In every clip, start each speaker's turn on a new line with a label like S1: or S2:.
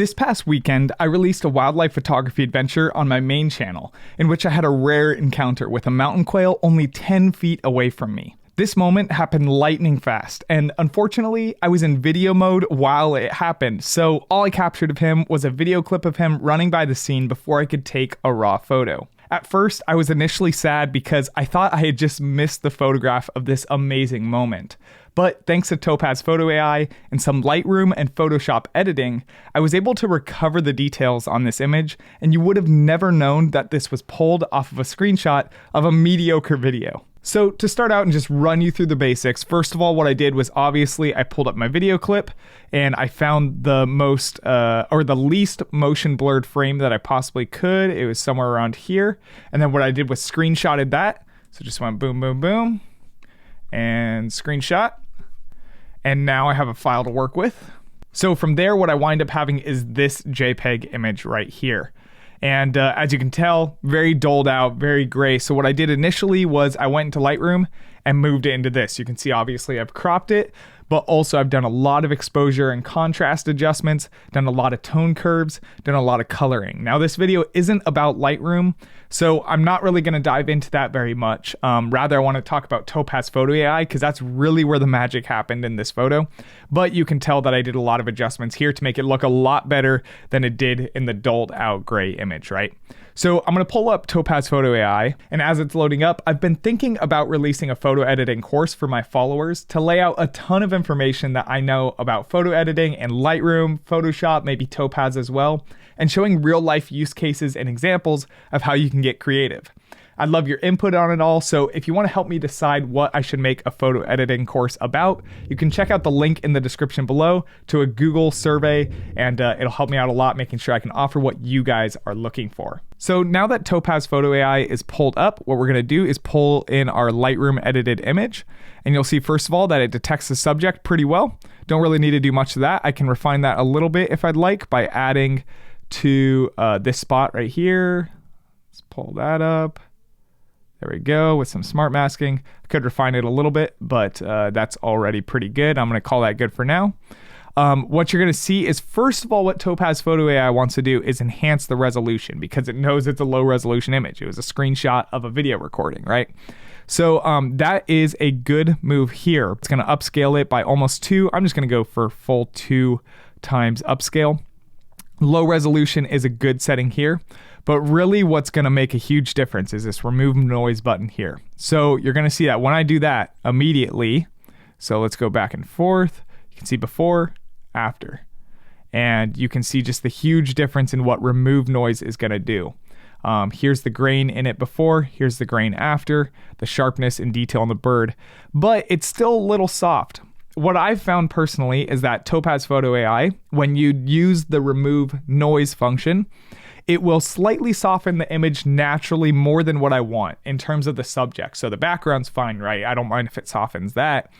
S1: This past weekend, I released a wildlife photography adventure on my main channel, in which I had a rare encounter with a mountain quail only 10 feet away from me. This moment happened lightning fast, and unfortunately, I was in video mode while it happened, so all I captured of him was a video clip of him running by the scene before I could take a raw photo. At first, I was initially sad because I thought I had just missed the photograph of this amazing moment. But thanks to Topaz Photo AI and some Lightroom and Photoshop editing, I was able to recover the details on this image, and you would have never known that this was pulled off of a screenshot of a mediocre video. So to start out and just run you through the basics, first of all, what I did was obviously I pulled up my video clip and I found the least motion blurred frame that I possibly could. It was somewhere around here. And then what I did was screenshotted that. So just went boom, boom, boom, and screenshot. And now I have a file to work with. So from there, what I wind up having is this JPEG image right here. And as you can tell, very doled out, very gray. So what I did initially was I went into Lightroom and moved it into this. You can see obviously I've cropped it, but also I've done a lot of exposure and contrast adjustments, done a lot of tone curves, done a lot of coloring. Now this video isn't about Lightroom, so I'm not really gonna dive into that very much. Rather, I wanna talk about Topaz Photo AI because that's really where the magic happened in this photo. But you can tell that I did a lot of adjustments here to make it look a lot better than it did in the dulled out gray image, right? So I'm gonna pull up Topaz Photo AI, and as it's loading up, I've been thinking about releasing a photo editing course for my followers to lay out a ton of information that I know about photo editing and Lightroom, Photoshop, maybe Topaz as well, and showing real life use cases and examples of how you can get creative. I'd love your input on it all, so if you want to help me decide what I should make a photo editing course about, you can check out the link in the description below to a Google survey, and it'll help me out a lot making sure I can offer what you guys are looking for. So now that Topaz Photo AI is pulled up, what we're going to do is pull in our Lightroom edited image, and you'll see first of all that it detects the subject pretty well. Don't really need to do much of that. I can refine that a little bit if I'd like by adding to this spot right here. Let's pull that up. There we go, with some smart masking. I could refine it a little bit, but that's already pretty good. I'm gonna call that good for now. What you're gonna see is, first of all, what Topaz Photo AI wants to do is enhance the resolution because it knows it's a low resolution image. It was a screenshot of a video recording, right? So that is a good move here. It's gonna upscale it by almost 2. I'm just gonna go for full 2 times upscale. Low resolution is a good setting here. But really what's gonna make a huge difference is this remove noise button here. So you're gonna see that when I do that immediately, so let's go back and forth. You can see before, after. And you can see just the huge difference in what remove noise is gonna do. Here's the grain in it before, here's the grain after, the sharpness and detail on the bird, but it's still a little soft. What I've found personally is that Topaz Photo AI, when you use the remove noise function, it will slightly soften the image naturally more than what I want in terms of the subject. So the background's fine, right? I don't mind if it softens that,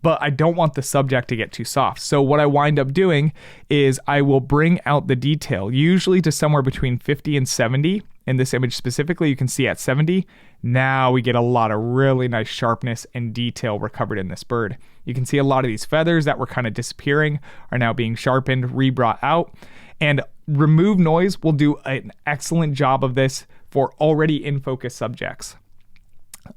S1: but I don't want the subject to get too soft. So what I wind up doing is I will bring out the detail, usually to somewhere between 50 and 70. In this image specifically, you can see at 70, now we get a lot of really nice sharpness and detail recovered in this bird. You can see a lot of these feathers that were kind of disappearing are now being sharpened, re-brought out. And remove noise will do an excellent job of this for already in focus subjects.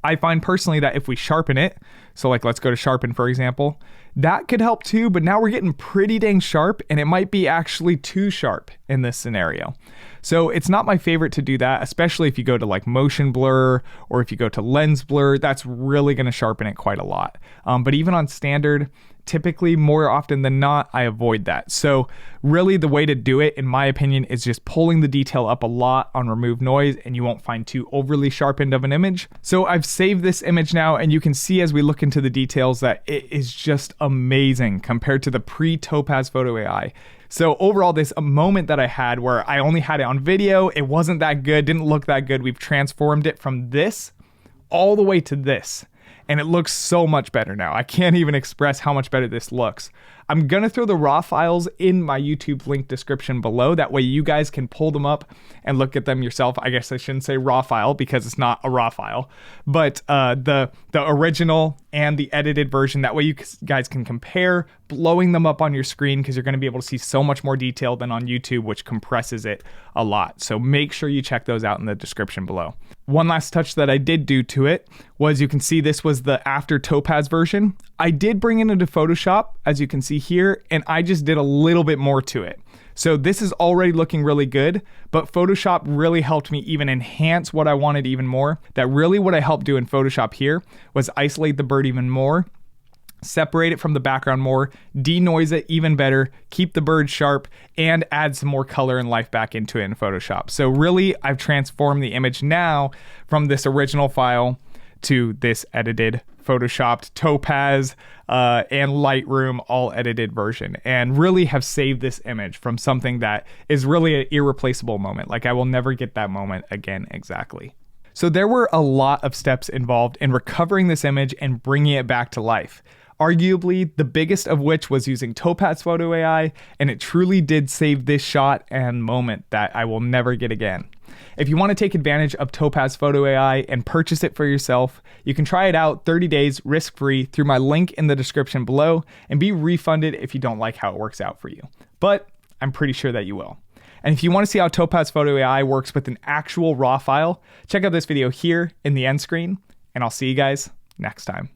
S1: I find personally that if we sharpen it, so like let's go to sharpen for example, that could help too, but now we're getting pretty dang sharp and it might be actually too sharp in this scenario. So it's not my favorite to do that, especially if you go to like motion blur or if you go to lens blur, that's really gonna sharpen it quite a lot. But even on standard, typically more often than not, I avoid that. So really the way to do it, in my opinion, is just pulling the detail up a lot on remove noise and you won't find too overly sharpened of an image. So I've saved this image now and you can see as we look into the details that it is just amazing compared to the pre-Topaz Photo AI. So overall, this moment that I had where I only had it on video, it wasn't that good, didn't look that good. We've transformed it from this all the way to this. and it looks so much better now. I can't even express how much better this looks. I'm gonna throw the raw files in my YouTube link description below. That way you guys can pull them up and look at them yourself. I guess I shouldn't say raw file because it's not a raw file, but the original and the edited version. That way you guys can compare, blowing them up on your screen, because you're gonna be able to see so much more detail than on YouTube, which compresses it a lot. So make sure you check those out in the description below. One last touch that I did do to it was, you can see this was the after Topaz version. I did bring it into Photoshop, as you can see here, and I just did a little bit more to it. So this is already looking really good, but Photoshop really helped me even enhance what I wanted even more. That really what I helped do in Photoshop here was isolate the bird even more, separate it from the background more, denoise it even better, keep the bird sharp, and add some more color and life back into it in Photoshop. So really, I've transformed the image now from this original file to this edited, photoshopped Topaz and Lightroom all edited version, and really have saved this image from something that is really an irreplaceable moment. Like, I will never get that moment again exactly. So there were a lot of steps involved in recovering this image and bringing it back to life. Arguably, the biggest of which was using Topaz Photo AI, and it truly did save this shot and moment that I will never get again. If you want to take advantage of Topaz Photo AI and purchase it for yourself, you can try it out 30 days risk-free through my link in the description below and be refunded if you don't like how it works out for you. But I'm pretty sure that you will. And if you want to see how Topaz Photo AI works with an actual raw file, check out this video here in the end screen, and I'll see you guys next time.